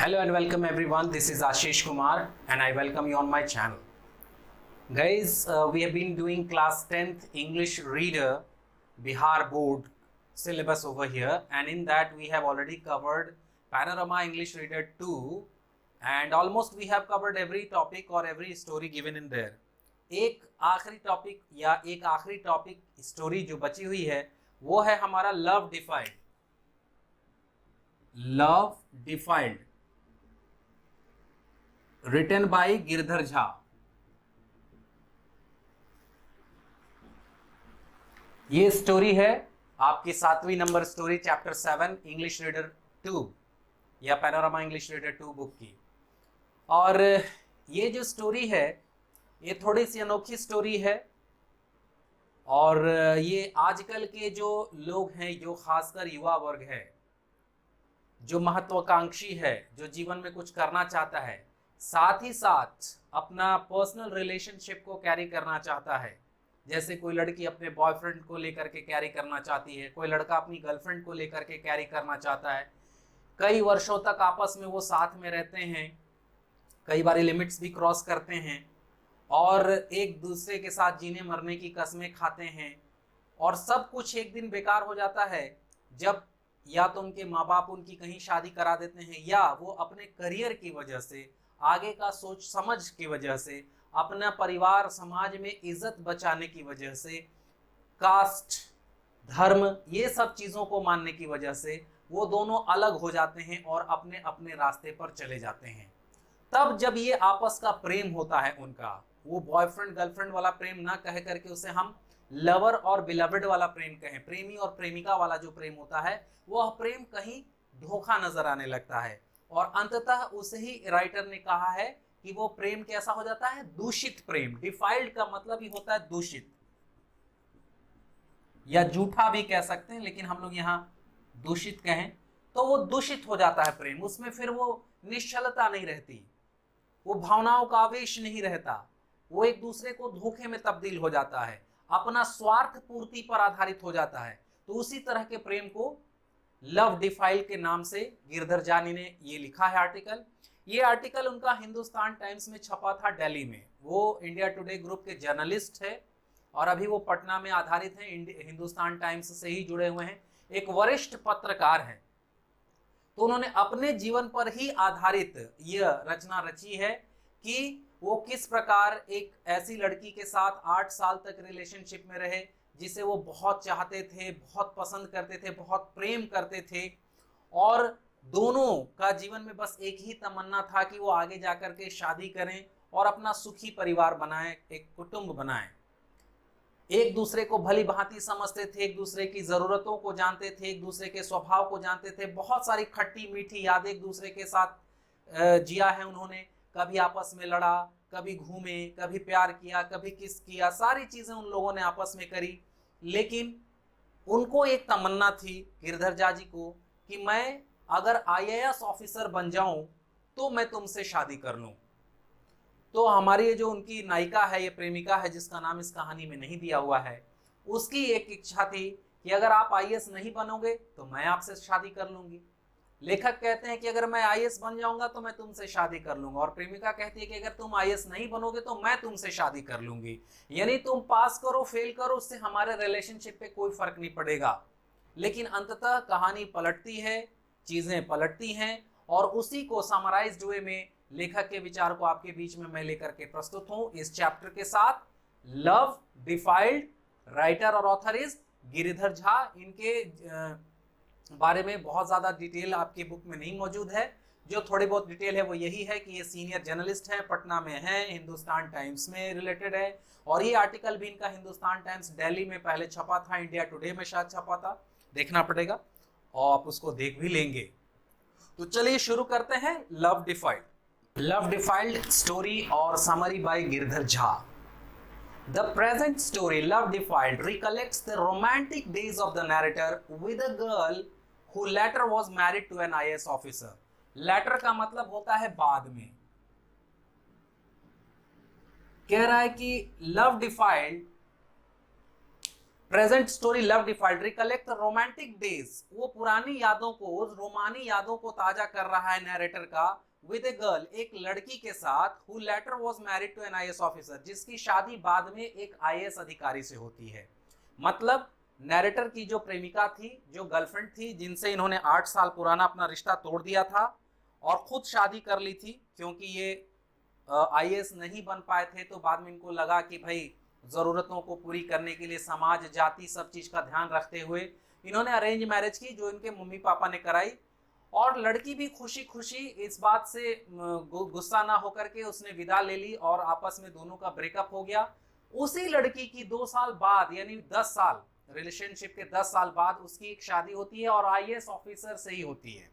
Hello and welcome everyone. This is Ashish Kumar and I welcome you on my channel. Guys, we have been doing class 10th English Reader Bihar Board syllabus over here, and in that we have already covered Panorama English Reader 2 and almost we have covered every topic or every story given in there. एक आखिरी topic या एक आखिरी topic story जो बची हुई है वो है हमारा love defiled. Love defiled written by Girdhar Jha. ये स्टोरी है आपकी 7वीं number story chapter 7 English reader 2 या पैनोरामा इंग्लिश रीडर 2 बुक की. और ये जो स्टोरी है ये थोड़ी सी अनोखी स्टोरी है और ये आजकल के जो लोग हैं, जो खासकर युवा वर्ग है, जो महत्वाकांक्षी है, जो जीवन में कुछ करना चाहता है, साथ ही साथ अपना पर्सनल रिलेशनशिप को कैरी करना चाहता है. जैसे कोई लड़की अपने बॉयफ्रेंड को लेकर के कैरी करना चाहती है, कोई लड़का अपनी गर्लफ्रेंड को लेकर के कैरी करना चाहता है. कई वर्षों तक आपस में वो साथ में रहते हैं, कई बार लिमिट्स भी क्रॉस करते हैं और एक दूसरे के साथ जीने मरने की कस्में खाते हैं. और सब कुछ एक दिन बेकार हो जाता है जब या तो उनके माँ बाप उनकी कहीं शादी करा देते हैं या वो अपने करियर की वजह से, आगे का सोच समझ की वजह से, अपना परिवार समाज में इज्जत बचाने की वजह से, कास्ट धर्म ये सब चीज़ों को मानने की वजह से वो दोनों अलग हो जाते हैं और अपने अपने रास्ते पर चले जाते हैं. तब जब ये आपस का प्रेम होता है उनका, वो बॉयफ्रेंड गर्लफ्रेंड वाला प्रेम ना कह करके उसे हम लवर और बिलवड वाला प्रेम कहें, प्रेमी और प्रेमिका वाला जो प्रेम होता है वह प्रेम कहीं धोखा नजर आने लगता है. और अंततः उसे ही राइटर ने कहा है कि वो प्रेम कैसा हो जाता है, दूषित प्रेम. डिफाइल्ड का मतलब ही होता है दूषित या झूठा भी कह सकते हैं, लेकिन हम लोग यहाँ दूषित कहें तो वो दूषित हो जाता है प्रेम. उसमें फिर वो निश्चलता नहीं रहती, वो भावनाओं का आवेश नहीं रहता, वो एक दूसरे को धोखे में तब्दील हो जाता है, अपना स्वार्थ पूर्ति पर आधारित हो जाता है. तो उसी तरह के प्रेम को लव डिफाइल के नाम से गिरधर झा ने ये लिखा है आर्टिकल. ये आर्टिकल उनका हिंदुस्तान टाइम्स में छपा था दिल्ली में. वो इंडिया टुडे ग्रुप के जर्नलिस्ट है और अभी वो पटना में आधारित हैं, हिंदुस्तान टाइम्स से ही जुड़े हुए हैं, एक वरिष्ठ पत्रकार हैं. तो उन्होंने अपने जीवन पर ही आधारित यह रचना रची है कि वो किस प्रकार एक ऐसी लड़की के साथ 8 साल तक रिलेशनशिप में रहे जिसे वो बहुत चाहते थे, बहुत पसंद करते थे, बहुत प्रेम करते थे और दोनों का जीवन में बस एक ही तमन्ना था कि वो आगे जाकर के शादी करें और अपना सुखी परिवार बनाएं, एक कुटुंब बनाएं. एक दूसरे को भली भांति समझते थे, एक दूसरे की ज़रूरतों को जानते थे, एक दूसरे के स्वभाव को जानते थे. बहुत सारी खट्टी मीठी यादें एक दूसरे के साथ जिया है उन्होंने. कभी आपस में लड़ा, कभी घूमे, कभी प्यार किया, कभी किस किया, सारी चीज़ें उन लोगों ने आपस में करी. लेकिन उनको एक तमन्ना थी गिरधर झा जी को कि मैं अगर आईएएस ऑफिसर बन जाऊं तो मैं तुमसे शादी कर लूं. तो हमारी जो उनकी नायिका है, ये प्रेमिका है जिसका नाम इस कहानी में नहीं दिया हुआ है, उसकी एक इच्छा थी कि अगर आप आईएएस नहीं बनोगे तो मैं आपसे शादी कर लूंगी. लेखक कहते हैं कि अगर मैं आईएएस बन जाऊंगा तो मैं तुमसे शादी कर लूंगा, और प्रेमिका कहती है कि अगर तुम आईएएस नहीं बनोगे तो मैं तुमसे शादी कर लूंगी. यानी तुम पास करो फेल करो, उससे हमारे रिलेशनशिप पे कोई फर्क नहीं पड़ेगा. लेकिन अंततः कहानी पलटती है, चीजें पलटती हैं और उसी को समराइज्ड वे में लेखक के विचार को आपके बीच में मैं लेकर के प्रस्तुत हूं इस चैप्टर के साथ. लव डिफाइल्ड, राइटर और ऑथर इज गिरधर झा. इनके बारे में बहुत ज़्यादा डिटेल आपकी बुक में नहीं मौजूद है. जो थोड़ी बहुत डिटेल है वो यही है कि ये सीनियर जर्नलिस्ट हैं, पटना में हैं, हिंदुस्तान टाइम्स में रिलेटेड है. और ये आर्टिकल भी इनका हिंदुस्तान टाइम्स दिल्ली में पहले छपा था, इंडिया टुडे में शायद छपा था, देखना पड़ेगा और आप उसको देख भी लेंगे. तो चलिए शुरू करते हैं. Love defiled. Love defiled story और summary by Girdhar Jha. The present story, Love Defiled, recollects the romantic days of the narrator with a girl who later was married to an IAS officer. Later का मतलब होता है बाद में. कह रहा है कि Love Defiled present story love defiled recollect romantic days, वो पुरानी यादों को, रोमानी यादों को ताजा कर रहा है नैरेटर का, विद ए गर्ल, एक लड़की के साथ, who later was married to an IAS officer, जिसकी शादी बाद में एक आईएएस अधिकारी से होती है। मतलब नैरेटर की जो प्रेमिका थी, जो गर्लफ्रेंड थी, जिनसे इन्होंने 8 साल पुराना अपना रिश्ता तोड़ दिया था और खुद शादी कर ली थी, क्योंकि ये आईएएस नहीं बन पाए थे, तो बाद में इनको लगा कि भाई जरूरतों को पूरी करने के लिए समाज, जाति, सब चीज का ध्यान रखते हुए इन्होंने अरेंज मैरिज की, जो इनके मम्मी पापा ने कराई। और लड़की भी खुशी खुशी इस बात से गुस्सा ना होकर के उसने विदा ले ली और आपस में दोनों का ब्रेकअप हो गया। उसी लड़की की 2 साल बाद, यानी 10 साल रिलेशनशिप के 10 साल बाद उसकी एक शादी होती है और आईएएस ऑफिसर से ही होती है।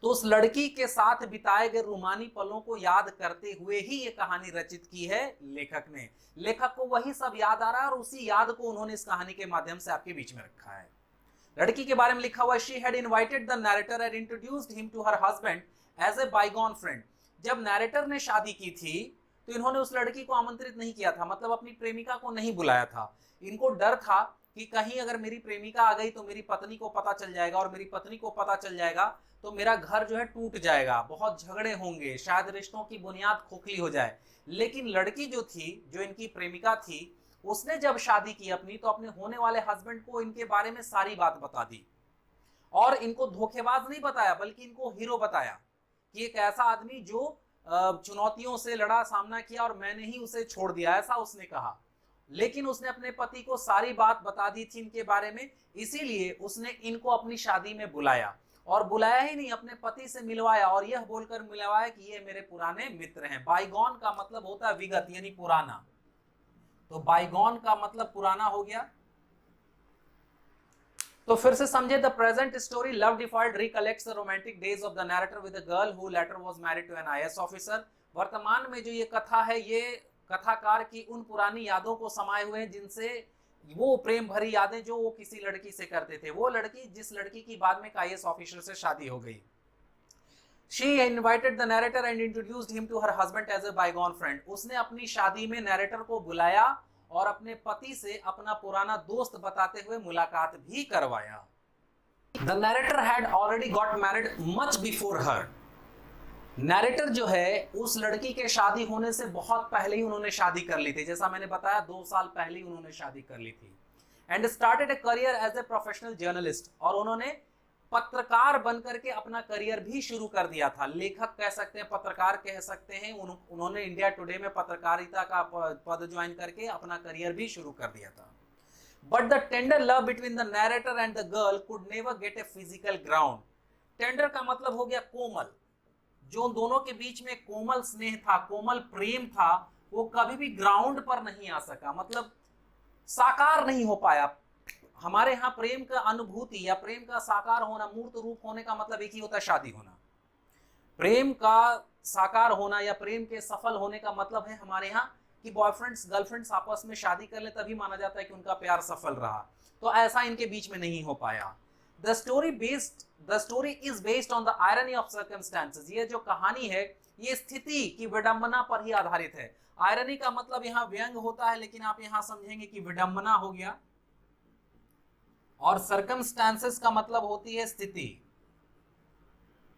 तो उस लड़की के साथ बिताए गए रूमानी पलों को याद करते हुए ही ये कहानी रचित की है लेखक ने। लेखक को वही सब याद आ रहा है और उसी याद को उन्होंने इस कहानी के माध्यम से आपके बीच में रखा है। लड़की के बारे में लिखा हुआ है, she had invited the narrator and introduced him to her husband as a bygone friend. जब नैरेटर ने शादी की थी तो इन्होंने उस लड़की को आमंत्रित नहीं किया था, मतलब अपनी प्रेमिका को नहीं बुलाया था। इनको डर था कि कहीं अगर मेरी प्रेमिका आ गई तो मेरी पत्नी को पता चल जाएगा, और मेरी पत्नी को पता चल जाएगा तो मेरा घर जो है टूट जाएगा, बहुत झगड़े होंगे, शायद रिश्तों की बुनियाद खोखली हो जाए। लेकिन लड़की जो थी, जो इनकी प्रेमिका थी, उसने जब शादी की अपनी, तो अपने होने वाले हस्बैंड को इनके बारे में सारी बात बता दी, और इनको धोखेबाज नहीं बताया बल्कि इनको हीरो बताया कि एक ऐसा आदमी जो चुनौतियों से लड़ा, सामना किया और मैंने ही उसे छोड़ दिया, ऐसा उसने कहा। लेकिन उसने अपने पति को सारी बात बता दी थी इनके बारे में, इसीलिए उसने इनको अपनी शादी में बुलाया, और बुलाया ही नहीं, अपने पति से मिलवाया, और यह बोलकर मिलवाया कि ये मेरे पुराने मित्र हैं। बाइगॉन का मतलब होता है विगत, यानी पुराना, तो बाइगॉन का मतलब पुराना हो गया। तो फिर से समझे, the present story love defiled recollects the romantic days of the narrator with a girl who later was married to an IAS officer. वर्तमान में जो ये कथा है, ये कथाकार की उन पुरानी यादों को समाये हुए हैं, जिनसे वो प्रेम भरी यादें जो वो किसी लड़की से करते थे, वो लड़की जिस लड़की की बाद में आईएएस ऑफिसर से शादी हो गई। She invited the narrator and introduced him to her husband as a bygone friend. उसने अपनी शादी में नैरेटर को बुलाया और अपने पति से अपना पुराना दोस्त बताते हुए मुलाकात भी करवाया। The narrator had already got married much before her. Narrator जो है उस लड़की के शादी होने से बहुत पहले ही उन्होंने शादी कर ली थी, जैसा मैंने बताया 2 साल पहले ही उन्होंने शादी कर ली थी। And started a career as a professional journalist, और उन्होंने पत्रकार बनकर के अपना करियर भी शुरू कर दिया था। लेखक कह सकते हैं, पत्रकार कह सकते हैं, उन्होंने इंडिया टुडे में पत्रकारिता का पद ज्वाइन करके अपना करियर भी शुरू कर दिया था। But the tender love between the narrator and the girl could never get a physical ground. Tender का मतलब हो गया कोमल, जो दोनों के बीच में कोमल स्नेह था, कोमल प्रेम था, वो कभी भी ग्राउंड पर नहीं आ सका, मतलब साकार नहीं हो पाया। हमारे यहाँ प्रेम का अनुभूति या प्रेम का साकार होना, मूर्त रूप होने का मतलब एक ही होता है, शादी होना। प्रेम का साकार होना या प्रेम के सफल होने का मतलब है हमारे यहाँ कि बॉयफ्रेंड्स गर्लफ्रेंड्स आपस में शादी कर ले, तभी माना जाता है कि उनका प्यार सफल रहा। तो ऐसा इनके बीच में नहीं हो पाया। The story is based on the irony of circumstances. ये जो कहानी है ये स्थिति की विडंबना पर ही आधारित है। आयरनी का मतलब यहाँ व्यंग होता है, लेकिन आप यहाँ समझेंगे कि विडंबना हो गया, और सर्कमस्टांसेस का मतलब होती है स्थिति,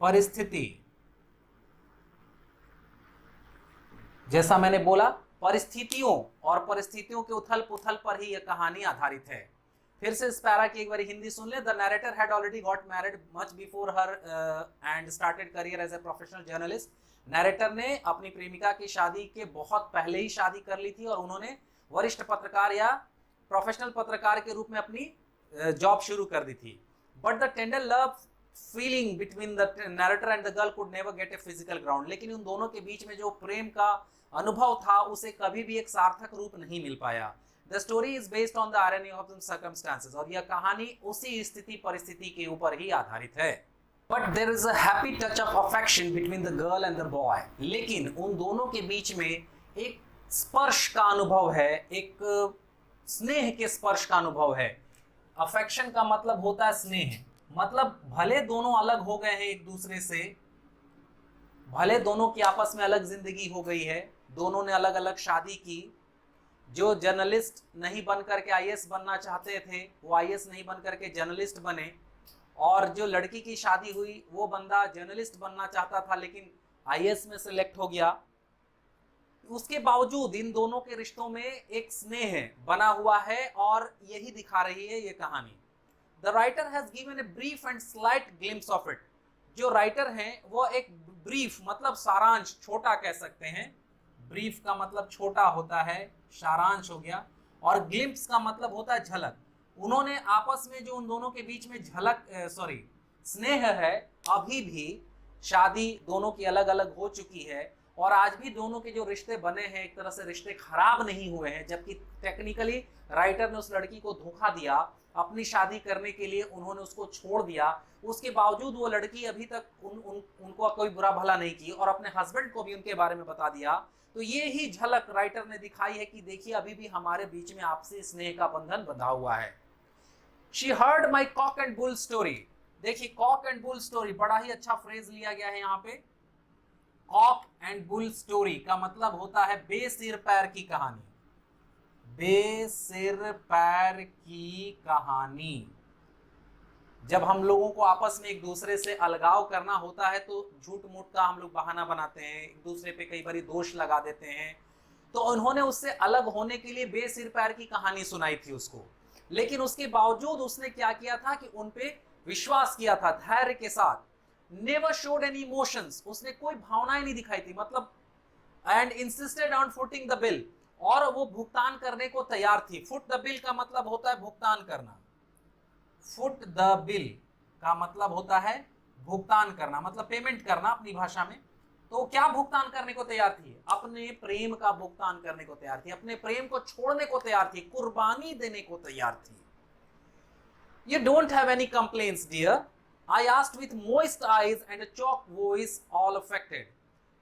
परिस्थिति। जैसा मैंने बोला, परिस्थितियों और परिस्थितियों के उथल पुथल पर ही यह कहानी आधारित है। फिर से इस पैरा की एक बार हिंदी सुन ले। The narrator had already got married much before her and started career as a professional journalist. Narrator ने अपनी प्रेमिका की शादी के बहुत पहले ही शादी कर ली थी और उन्होंने वरिष्ठ पत्रकार या प्रोफेशनल पत्रकार के रूप में अपनी जॉब शुरू कर दी थी। But the tender love feeling between the narrator and the girl could never get a physical ground. लेकिन उन दोनों के बीच में जो प्रेम का अनुभव था उसे कभी भी एक सार्थक रूप नहीं मिल पाया। The story is based on the irony of the circumstances, और यह कहानी उसी स्थिति परिस्थिति के ऊपर ही आधारित है। But there is a happy touch of affection between the girl and the boy. लेकिन उन दोनों के बीच में एक स्पर्श का अनुभव है, एक स्नेह के स्पर्श का अनुभव है। अफेक्शन का मतलब होता है स्नेह, मतलब भले दोनों अलग हो गए हैं एक दूसरे से, भले दोनों की आपस में अलग जिंदगी हो गई है, दोनों ने अलग अलग शादी की, जो जर्नलिस्ट नहीं बन करके आईएएस बनना चाहते थे वो आईएएस नहीं बन करके जर्नलिस्ट बने, और जो लड़की की शादी हुई वो बंदा जर्नलिस्ट बनना चाहता था लेकिन आईएएस में सिलेक्ट हो गया। उसके बावजूद इन दोनों के रिश्तों में एक स्नेह बना हुआ है और यही दिखा रही है ये कहानी। The writer has given a brief and slight glimpse of it. जो राइटर हैं वो एक ब्रीफ मतलब सारांश, छोटा कह सकते हैं, ब्रीफ का मतलब छोटा होता है, सारांश हो गया, और ग्लिम्स का मतलब होता है झलक। उन्होंने आपस में जो उन दोनों के बीच में स्नेह है, अभी भी शादी दोनों की अलग अलग हो चुकी है और आज भी दोनों के जो रिश्ते बने हैं एक तरह से रिश्ते खराब नहीं हुए हैं, जबकि टेक्निकली राइटर ने उस लड़की को धोखा दिया, अपनी शादी करने के लिए उन्होंने उसको छोड़ दिया, उसके बावजूद वो लड़की अभी तक उनको कोई बुरा भला नहीं की और अपने हस्बैंड को भी उनके बारे में बता दिया। तो ये ही झलक राइटर ने दिखाई है कि देखिए अभी भी हमारे बीच में आपसी स्नेह का बंधन बंधा हुआ है। She heard my cock and bull story. देखिए कॉक एंड बुल स्टोरी बड़ा ही अच्छा फ्रेज लिया गया है यहाँ पे। कॉक एंड बुल स्टोरी का मतलब होता है बेसिर पैर की कहानी, बेसिर पैर की कहानी। जब हम लोगों को आपस में एक दूसरे से अलगाव करना होता है तो झूठ मूठ का हम लोग बहाना बनाते हैं, एक दूसरे पे कई बार दोष लगा देते हैं। तो उन्होंने उससे अलग होने के लिए बेसिर पैर की कहानी सुनाई थी उसको, लेकिन उसके बावजूद उसने क्या किया था कि उन पे विश्वास किया था धैर्य के साथ। नेवर शोड एनी इमोशंस, उसने कोई भावनाएं नहीं दिखाई थी, मतलब and insisted on footing the bill, और वो भुगतान करने को तैयार थी। फुट द बिल का मतलब होता है भुगतान करना, फुट द बिल का मतलब होता है भुगतान करना, मतलब पेमेंट करना अपनी भाषा में। तो क्या भुगतान करने को तैयार थी? अपने प्रेम का भुगतान करने को तैयार थी, अपने प्रेम को छोड़ने को तैयार थी, कुर्बानी देने को तैयार थी। You don't have any complaints, dear, I asked with moist eyes and a chalk voice, all affected.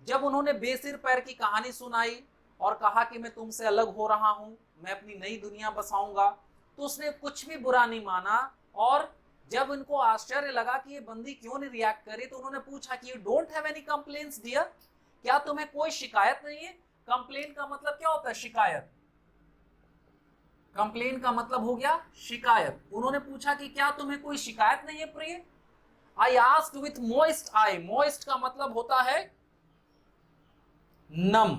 जब उन्होंने बेसिर पैर की कहानी सुनाई और कहा कि मैं तुमसे अलग हो रहा हूं, मैं अपनी नई दुनिया बसाऊंगा, तो उसने कुछ भी बुरा नहीं माना। और जब उनको आश्चर्य लगा कि ये बंदी क्यों नहीं रिएक्ट करे, तो उन्होंने पूछा कि you don't have any complaints dear, क्या तुम्हें कोई शिकायत नहीं है? कंप्लेन का मतलब क्या होता है? शिकायत। कंप्लेन का मतलब हो गया शिकायत। उन्होंने पूछा कि क्या तुम्हें कोई शिकायत नहीं है प्रिय? I asked with moist I, moist का मतलब होता है नम,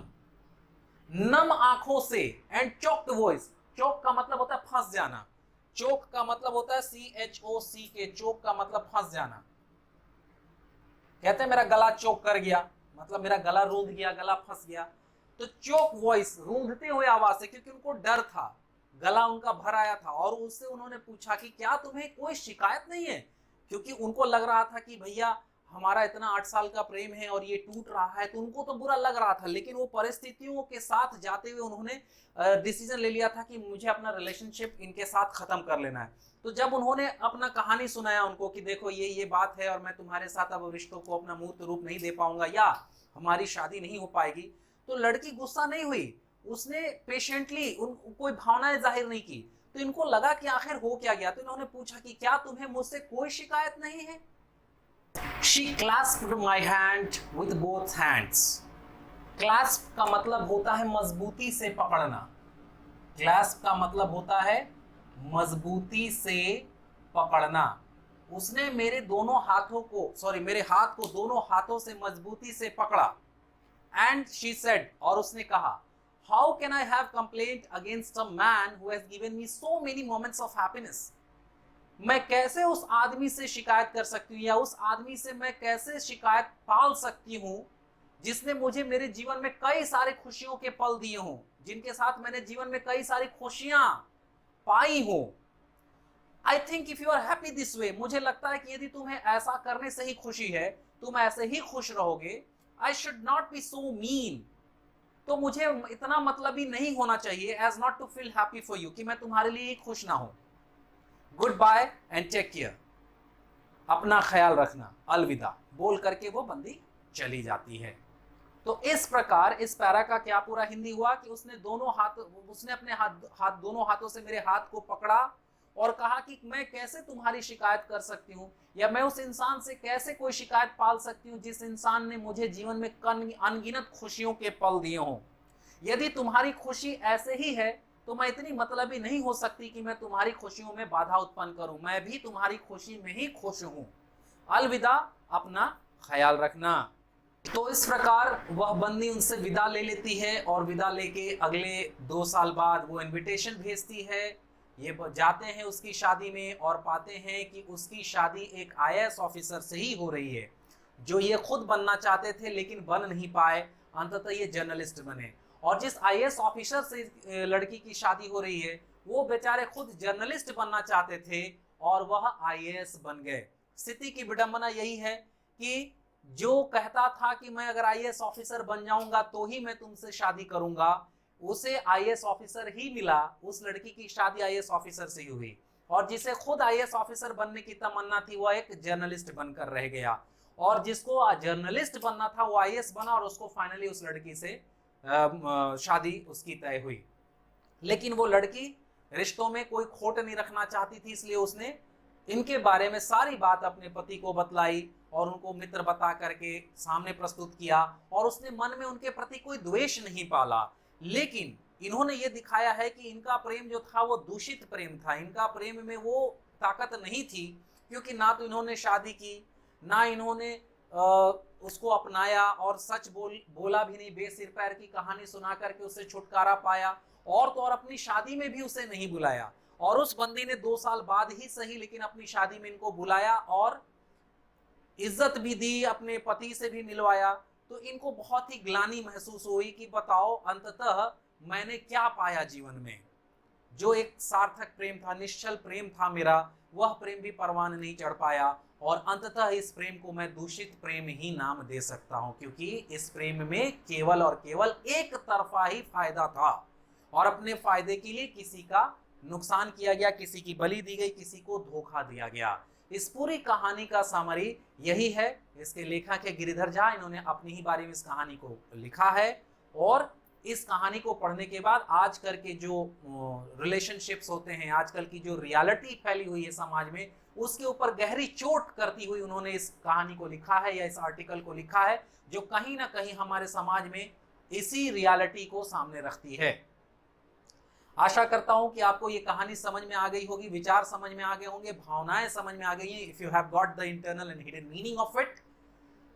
नम आंखों से, एंड चोक्ड वॉइस, चोक का मतलब होता है फंस जाना, चोक का मतलब होता है CHOCK, चोक का मतलब फंस जाना। कहते हैं मेरा गला चोक कर गया, मतलब मेरा गला रूंध गया, गला फंस गया। तो चोक वॉइस, रूंधते हुए आवाज से, क्योंकि उनको डर था, गला उनका भर आया था। और उससे उन्होंने पूछा कि क्या तुम्हें कोई शिकायत नहीं है? क्योंकि उनको लग रहा था कि भैया हमारा इतना 8 साल का प्रेम है और ये टूट रहा है, तो उनको तो बुरा लग रहा था, लेकिन वो परिस्थितियों के साथ जाते हुए उन्होंने डिसीजन ले लिया था कि मुझे अपना रिलेशनशिप इनके साथ खत्म कर लेना है। तो जब उन्होंने अपना कहानी सुनाया उनको कि देखो ये बात है और मैं तुम्हारे साथ अब रिश्तों को अपना मूर्त रूप नहीं दे पाऊंगा या हमारी शादी नहीं हो पाएगी, तो लड़की गुस्सा नहीं हुई, उसने पेशेंटली कोई भावनाएं जाहिर नहीं की। तो इनको लगा कि आखिर हो क्या गया, तो इन्होंने पूछा कि क्या तुम्हें मुझसे कोई शिकायत नहीं है? She clasped my hand with both hands. Clasp का मतलब होता है मजबूती से पकड़ना, clasp का मतलब होता है मजबूती से पकड़ना। उसने मेरे हाथ को दोनों हाथों से मजबूती से पकड़ा। And she said, और उसने कहा, How can I have complaint against a man who has given me so many moments of happiness? मैं कैसे उस आदमी से शिकायत कर सकती हूँ, या उस आदमी से मैं कैसे शिकायत पाल सकती हूँ जिसने मुझे मेरे जीवन में कई सारे खुशियों के पल दिए हों, जिनके साथ मैंने जीवन में कई सारी खुशियां पाई हों। I think if you are happy this way, मुझे लगता है कि यदि तुम्हें ऐसा करने से ही खुशी है, तुम ऐसे ही खुश रहोगे। I should not be so mean, तो मुझे इतना मतलबी नहीं होना चाहिए as not to feel happy for you, कि मैं तुम्हारे लिए खुश ना हूं। Good bye and take care, अपना ख्याल रखना, अलविदा बोल करके वो बंदी चली जाती है। तो इस प्रकार इस पैरा का क्या पूरा हिंदी हुआ कि उसने अपने हाथ दोनों हाथों से मेरे हाथ को पकड़ा और कहा कि मैं कैसे तुम्हारी शिकायत कर सकती हूँ, या मैं उस इंसान से कैसे कोई शिकायत पाल सकती हूँ जिस इंसान ने मुझे जीवन में अनगिनत खुशियों के पल दिए हों। यदि तुम्हारी खुशी ऐसे ही है तो मैं इतनी मतलबी नहीं हो सकती कि मैं तुम्हारी खुशियों में बाधा उत्पन्न करूं, मैं भी तुम्हारी खुशी में ही खुश हूं। अलविदा, अपना ख्याल रखना। तो इस प्रकार वह बंदी उनसे विदा ले लेती है और विदा लेके अगले 2 साल बाद वो इनविटेशन भेजती है। ये जाते हैं उसकी शादी में और पाते हैं कि उसकी शादी एक आईएएस ऑफिसर से ही हो रही है, जो ये खुद बनना चाहते थे लेकिन बन नहीं पाए, अंततः ये जर्नलिस्ट बने। और जिस आईएएस ऑफिसर से लड़की की शादी हो रही है वो बेचारे खुद जर्नलिस्ट बनना चाहते थे और वह आईएएस बन गए। स्थिति की विडंबना यही है कि जो कहता था कि मैं अगर आईएएस ऑफिसर बन जाऊंगा तो ही मैं तुमसे शादी करूंगा, उसे आईएएस ऑफिसर ही मिला, उस लड़की की शादी आईएएस ऑफिसर से ही हुई। और जिसे खुद आईएएस ऑफिसर बनने की तमन्ना थी वह एक जर्नलिस्ट बनकर रह गया, और जिसको जर्नलिस्ट बनना था वो आईएएस बना और उसको फाइनली उस लड़की से शादी उसकी तय हुई। लेकिन वो लड़की रिश्तों में कोई खोट नहीं रखना चाहती थी, इसलिए उसने इनके बारे में सारी बात अपने पति को बतलाई और उनको मित्र बता करके सामने प्रस्तुत किया, और उसने मन में उनके प्रति कोई द्वेष नहीं पाला। लेकिन इन्होंने ये दिखाया है कि इनका प्रेम जो था वो दूषित प्रेम था, इनका प्रेम में वो ताकत नहीं थी, क्योंकि ना तो इन्होंने शादी की, ना इन्होंने उसको अपनाया और सच बोला भी नहीं, बेसिर पैर की कहानी सुना करके उससे छुटकारा पाया, और तो और अपनी शादी में भी उसे नहीं बुलाया। और उस बंदी ने 2 साल बाद ही सही लेकिन अपनी शादी में इनको बुलाया और इज्जत भी दी, अपने पति से भी मिलवाया। तो इनको बहुत ही ग्लानि महसूस हुई कि बताओ अंततः मैंने क्या पाया जीवन में। जो एक सार्थक प्रेम था, निश्चल प्रेम था मेरा, वह प्रेम भी परवान नहीं चढ़ पाया, और अंततः इस प्रेम को मैं दूषित प्रेम ही नाम दे सकता हूं, क्योंकि इस प्रेम में केवल और केवल एक तरफा ही फायदा था, और अपने फायदे के लिए किसी का नुकसान किया गया, किसी की बलि दी गई, किसी को धोखा दिया गया। इस पूरी कहानी का समरी यही है। इसके लेखक है गिरिधर झा, इन्होंने अपनी ही बारे में इस कहानी को लिखा है, और इस कहानी को पढ़ने के बाद आजकल के जो रिलेशनशिप्स होते हैं, आजकल की जो रियलिटी फैली हुई है समाज में, उसके ऊपर गहरी चोट करती हुई उन्होंने इस कहानी को लिखा है या इस आर्टिकल को लिखा है, जो कहीं ना कहीं हमारे समाज में इसी रियलिटी को सामने रखती है। आशा करता हूं कि आपको ये कहानी समझ में आ गई होगी, विचार समझ में आ गए होंगे, भावनाएं समझ में आ गई हैं। If you have got the internal and hidden meaning of it,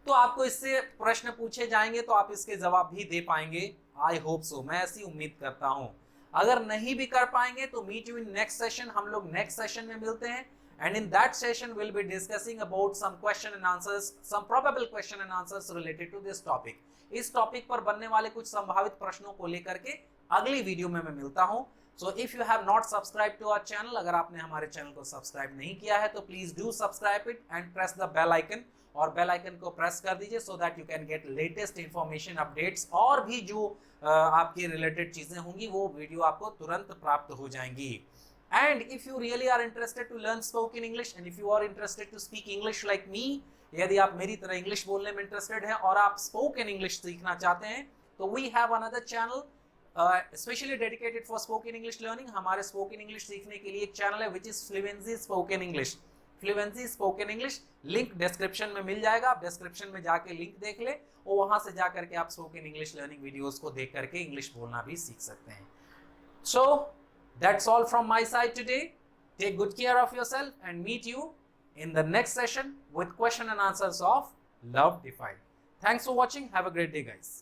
तो आपको इससे प्रश्न पूछे जाएंगे तो आप इसके जवाब भी दे पाएंगे। आई होप सो, मैं ऐसी उम्मीद करता हूं। अगर नहीं भी कर पाएंगे तो meet you in next session, हम लोग नेक्स्ट सेशन में मिलते हैं, and in that session we'll be discussing about some question and answers, some probable question and answers related to this topic। इस टॉपिक पर बनने वाले कुछ संभावित प्रश्नों को लेकर के अगली वीडियो में मैं मिलता हूं। So if you have not subscribe to our channel, अगर आपने हमारे चैनल को सब्सक्राइब नहीं किया है तो please do subscribe it and press the bell icon, और बेल आइकन को प्रेस कर दीजिए so that you can get latest information, updates, और भी जो आपके रिलेटेड चीजें होंगी वो वीडियो आपको तुरंत प्राप्त हो जाएंगी। And if you really are interested to learn spoken English and if you are interested to speak English like me, यदि आप मेरी तरह इंग्लिश बोलने में इंटरेस्टेड हैं और आप स्पोकन इंग्लिश सीखना चाहते हैं, तो we have another channel specially dedicated for spoken English learning. हमारे स्पोकन इंग्लिश सीखने के लिए एक चैनल है which is fluency spoken English. Fluency spoken English link description में मिल जाएगा, आप डिस्क्रिप्शन में जाके लिंक देख ले और वहां से जा करके आप स्पोकन इंग्लिश लर्निंग वीडियोस को देख करके इंग्लिश बोलना भी सीख सकते हैं। सो that's all from my side today. Take good care of yourself and meet you in the next session with question and answers of Love Defined. Thanks for watching. Have a great day, guys.